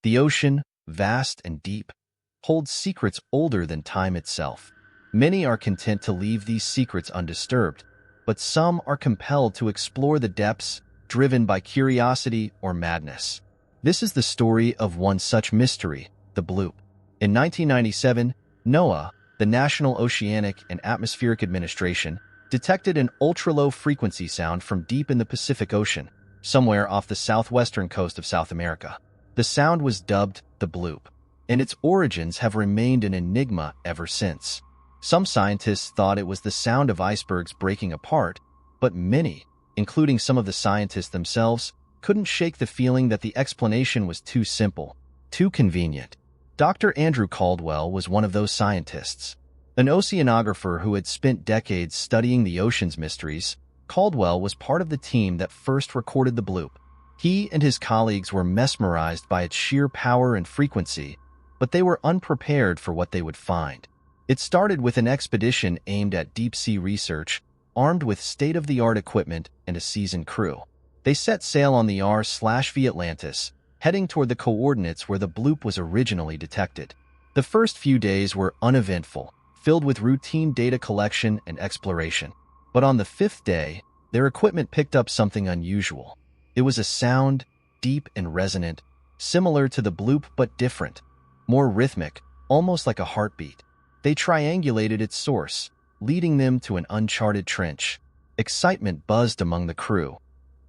The ocean, vast and deep, holds secrets older than time itself. Many are content to leave these secrets undisturbed, but some are compelled to explore the depths, driven by curiosity or madness. This is the story of one such mystery, the Bloop. In 1997, NOAA, the National Oceanic and Atmospheric Administration, detected an ultra-low frequency sound from deep in the Pacific Ocean, somewhere off the southwestern coast of South America. The sound was dubbed the Bloop, and its origins have remained an enigma ever since. Some scientists thought it was the sound of icebergs breaking apart, but many, including some of the scientists themselves, couldn't shake the feeling that the explanation was too simple, too convenient. Dr. Andrew Caldwell was one of those scientists. An oceanographer who had spent decades studying the ocean's mysteries, Caldwell was part of the team that first recorded the Bloop. He and his colleagues were mesmerized by its sheer power and frequency, but they were unprepared for what they would find. It started with an expedition aimed at deep-sea research, armed with state-of-the-art equipment and a seasoned crew. They set sail on the r/v Atlantis, heading toward the coordinates where the Bloop was originally detected. The first few days were uneventful, filled with routine data collection and exploration. But on the fifth day, their equipment picked up something unusual. It was a sound, deep and resonant, similar to the Bloop but different, more rhythmic, almost like a heartbeat. They triangulated its source, leading them to an uncharted trench. Excitement buzzed among the crew.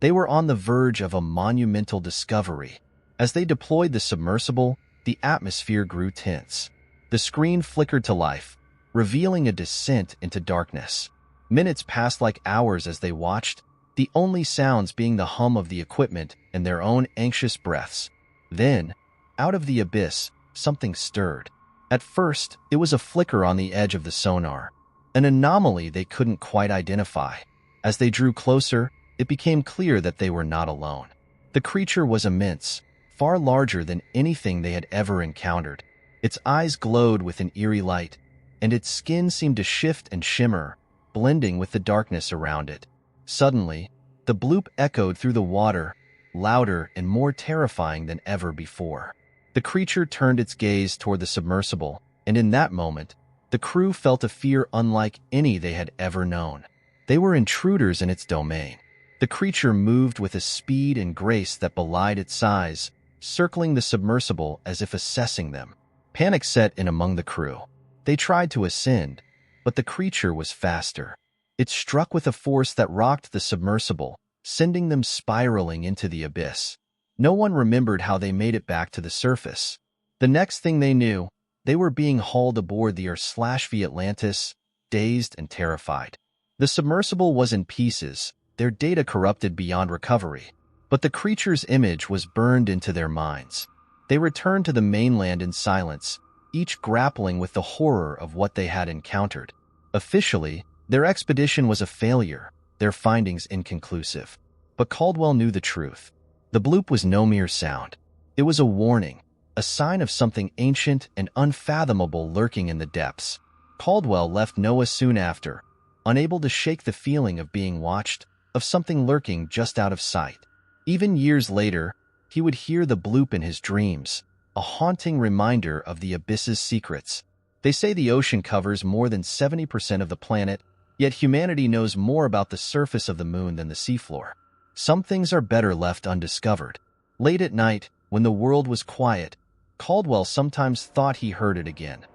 They were on the verge of a monumental discovery. As they deployed the submersible, the atmosphere grew tense. The screen flickered to life, revealing a descent into darkness. Minutes passed like hours as they watched, the only sounds being the hum of the equipment and their own anxious breaths. Then, out of the abyss, something stirred. At first, it was a flicker on the edge of the sonar, an anomaly they couldn't quite identify. As they drew closer, it became clear that they were not alone. The creature was immense, far larger than anything they had ever encountered. Its eyes glowed with an eerie light, and its skin seemed to shift and shimmer, blending with the darkness around it. Suddenly, the Bloop echoed through the water, louder and more terrifying than ever before. The creature turned its gaze toward the submersible, and in that moment, the crew felt a fear unlike any they had ever known. They were intruders in its domain. The creature moved with a speed and grace that belied its size, circling the submersible as if assessing them. Panic set in among the crew. They tried to ascend, but the creature was faster. It struck with a force that rocked the submersible, sending them spiraling into the abyss. No one remembered how they made it back to the surface. The next thing they knew, they were being hauled aboard the r/v Atlantis, dazed and terrified. The submersible was in pieces, their data corrupted beyond recovery, but the creature's image was burned into their minds. They returned to the mainland in silence, each grappling with the horror of what they had encountered. Officially, their expedition was a failure, their findings inconclusive. But Caldwell knew the truth. The Bloop was no mere sound. It was a warning, a sign of something ancient and unfathomable lurking in the depths. Caldwell left NOAA soon after, unable to shake the feeling of being watched, of something lurking just out of sight. Even years later, he would hear the Bloop in his dreams, a haunting reminder of the abyss's secrets. They say the ocean covers more than 70% of the planet, yet humanity knows more about the surface of the moon than the seafloor. Some things are better left undiscovered. Late at night, when the world was quiet, Caldwell sometimes thought he heard it again.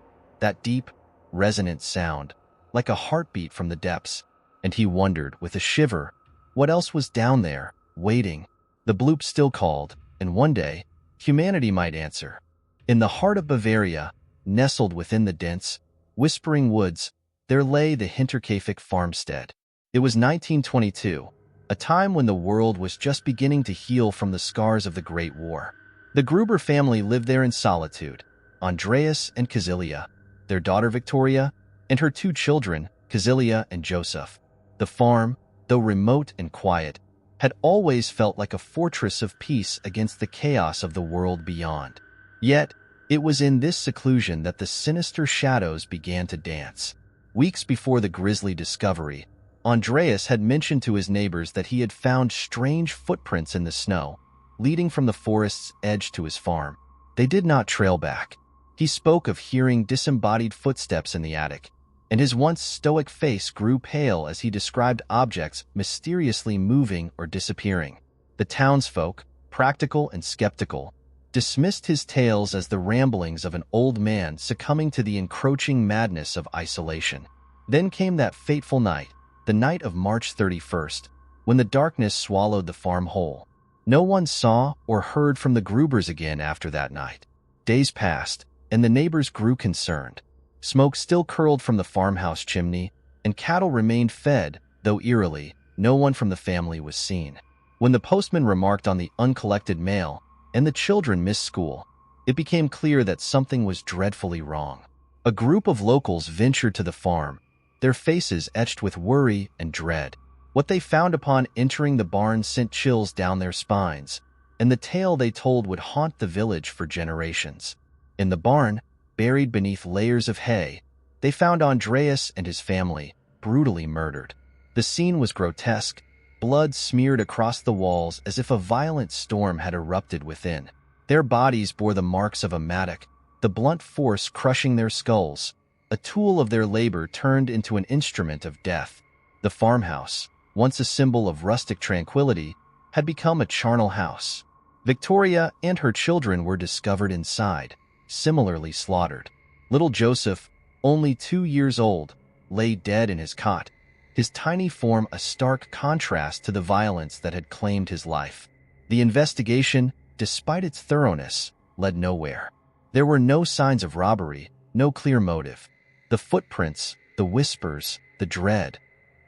That deep, resonant sound, like a heartbeat from the depths, and he wondered, with a shiver, what else was down there, waiting. The Bloop still called, and one day, humanity might answer. In the heart of Bavaria, nestled within the dense, whispering woods, there lay the Hinterkaifeck farmstead. It was 1922, a time when the world was just beginning to heal from the scars of the Great War. The Gruber family lived there in solitude, Andreas and Kazilia, their daughter Victoria, and her two children, Kazilia and Joseph. The farm, though remote and quiet, had always felt like a fortress of peace against the chaos of the world beyond. Yet, it was in this seclusion that the sinister shadows began to dance. Weeks before the grisly discovery, Andreas had mentioned to his neighbors that he had found strange footprints in the snow, leading from the forest's edge to his farm. They did not trail back. He spoke of hearing disembodied footsteps in the attic, and his once stoic face grew pale as he described objects mysteriously moving or disappearing. The townsfolk, practical and skeptical, dismissed his tales as the ramblings of an old man succumbing to the encroaching madness of isolation. Then came that fateful night, the night of March 31st, when the darkness swallowed the farm whole. No one saw or heard from the Grubers again after that night. Days passed, and the neighbors grew concerned. Smoke still curled from the farmhouse chimney, and cattle remained fed, though eerily, no one from the family was seen. When the postman remarked on the uncollected mail, and the children missed school, it became clear that something was dreadfully wrong. A group of locals ventured to the farm, their faces etched with worry and dread. What they found upon entering the barn sent chills down their spines, and the tale they told would haunt the village for generations. In the barn, buried beneath layers of hay, they found Andreas and his family, brutally murdered. The scene was grotesque, blood smeared across the walls as if a violent storm had erupted within. Their bodies bore the marks of a mattock, the blunt force crushing their skulls, a tool of their labor turned into an instrument of death. The farmhouse, once a symbol of rustic tranquility, had become a charnel house. Victoria and her children were discovered inside, similarly slaughtered. Little Joseph, only 2 years old, lay dead in his cot, his tiny form a stark contrast to the violence that had claimed his life. The investigation, despite its thoroughness, led nowhere. There were no signs of robbery, no clear motive. The footprints, the whispers, the dread.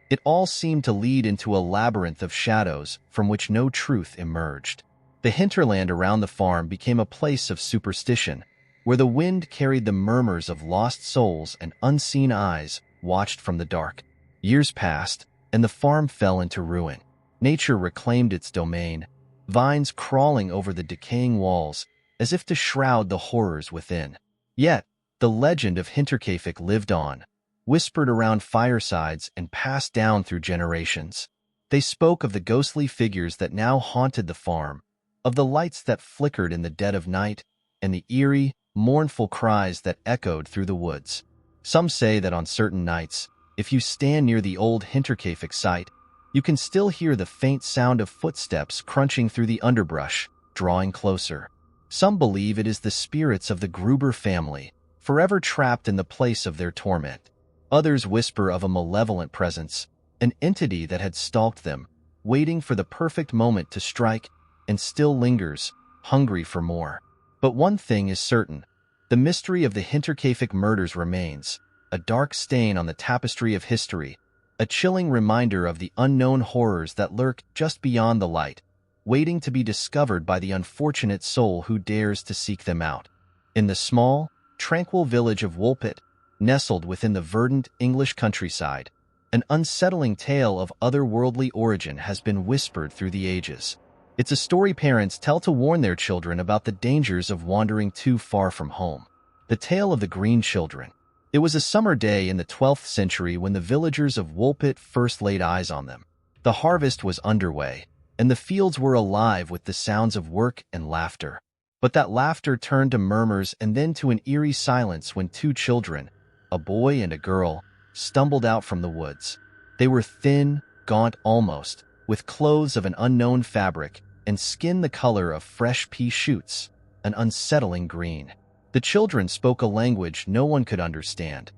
It all seemed to lead into a labyrinth of shadows from which no truth emerged. The hinterland around the farm became a place of superstition, where the wind carried the murmurs of lost souls and unseen eyes watched from the dark. Years passed, and the farm fell into ruin. Nature reclaimed its domain, vines crawling over the decaying walls as if to shroud the horrors within. Yet, the legend of Hinterkaifeck lived on, whispered around firesides and passed down through generations. They spoke of the ghostly figures that now haunted the farm, of the lights that flickered in the dead of night, and the eerie, mournful cries that echoed through the woods. Some say that on certain nights, if you stand near the old Hinterkaifeck site, you can still hear the faint sound of footsteps crunching through the underbrush, drawing closer. Some believe it is the spirits of the Gruber family, forever trapped in the place of their torment. Others whisper of a malevolent presence, an entity that had stalked them, waiting for the perfect moment to strike, and still lingers, hungry for more. But one thing is certain. The mystery of the Hinterkaifeck murders remains, a dark stain on the tapestry of history, a chilling reminder of the unknown horrors that lurk just beyond the light, waiting to be discovered by the unfortunate soul who dares to seek them out. In the small, tranquil village of Woolpit, nestled within the verdant English countryside, an unsettling tale of otherworldly origin has been whispered through the ages. It's a story parents tell to warn their children about the dangers of wandering too far from home. The tale of the Green Children. It was a summer day in the 12th century when the villagers of Woolpit first laid eyes on them. The harvest was underway, and the fields were alive with the sounds of work and laughter. But that laughter turned to murmurs and then to an eerie silence when 2 children, a boy and a girl, stumbled out from the woods. They were thin, gaunt almost, with clothes of an unknown fabric, and skin the color of fresh pea shoots, an unsettling green. The children spoke a language no one could understand,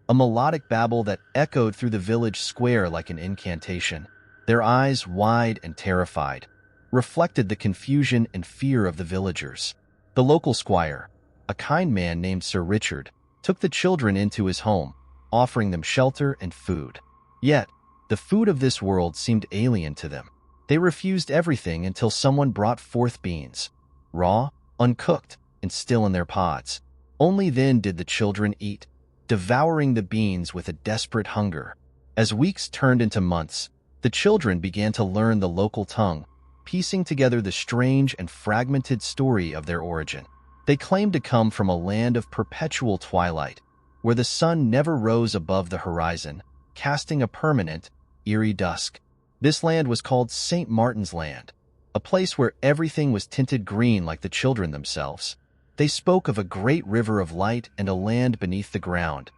a melodic babble that echoed through the village square like an incantation. Their eyes, wide and terrified, reflected the confusion and fear of the villagers. The local squire, a kind man named Sir Richard, took the children into his home, offering them shelter and food. Yet, the food of this world seemed alien to them. They refused everything until someone brought forth beans, raw, uncooked, and still in their pods. Only then did the children eat, devouring the beans with a desperate hunger. As weeks turned into months, the children began to learn the local tongue, piecing together the strange and fragmented story of their origin. They claimed to come from a land of perpetual twilight, where the sun never rose above the horizon, casting a permanent, eerie dusk. This land was called St. Martin's Land, a place where everything was tinted green like the children themselves. They spoke of a great river of light and a land beneath the ground,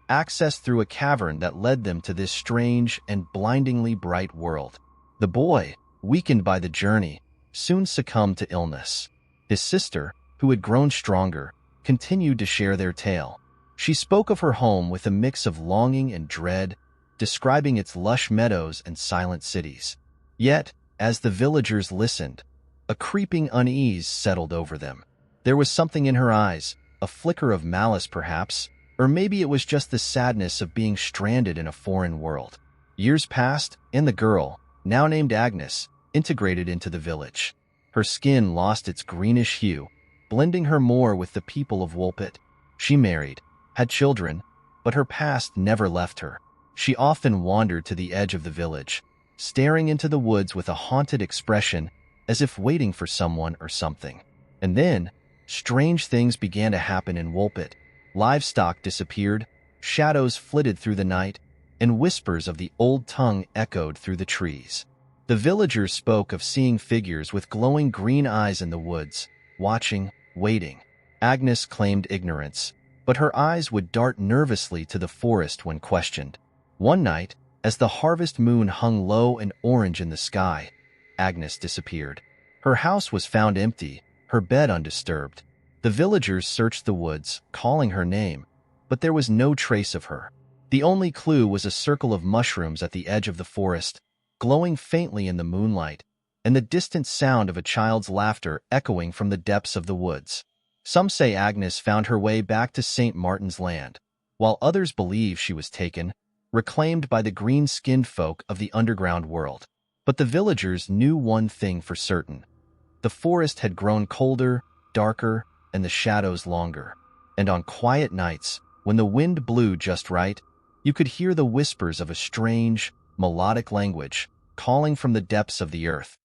accessed through a cavern that led them to this strange and blindingly bright world. The boy, weakened by the journey, soon succumbed to illness. His sister, who had grown stronger, continued to share their tale. She spoke of her home with a mix of longing and dread, describing its lush meadows and silent cities. Yet, as the villagers listened, a creeping unease settled over them. There was something in her eyes, a flicker of malice perhaps, or maybe it was just the sadness of being stranded in a foreign world. Years passed, and the girl, now named Agnes, integrated into the village. Her skin lost its greenish hue, blending her more with the people of Woolpit. She married, had children, but her past never left her. She often wandered to the edge of the village, staring into the woods with a haunted expression, as if waiting for someone or something. And then, strange things began to happen in Woolpit. Livestock disappeared, shadows flitted through the night, and whispers of the old tongue echoed through the trees. The villagers spoke of seeing figures with glowing green eyes in the woods, watching, waiting. Agnes claimed ignorance, but her eyes would dart nervously to the forest when questioned. One night, as the harvest moon hung low and orange in the sky, Agnes disappeared. Her house was found empty, her bed undisturbed. The villagers searched the woods, calling her name, but there was no trace of her. The only clue was a circle of mushrooms at the edge of the forest, glowing faintly in the moonlight, and the distant sound of a child's laughter echoing from the depths of the woods. Some say Agnes found her way back to St. Martin's Land, while others believe she was taken, reclaimed by the green-skinned folk of the underground world. But the villagers knew one thing for certain. The forest had grown colder, darker, and the shadows longer. And on quiet nights, when the wind blew just right, you could hear the whispers of a strange, melodic language calling from the depths of the earth.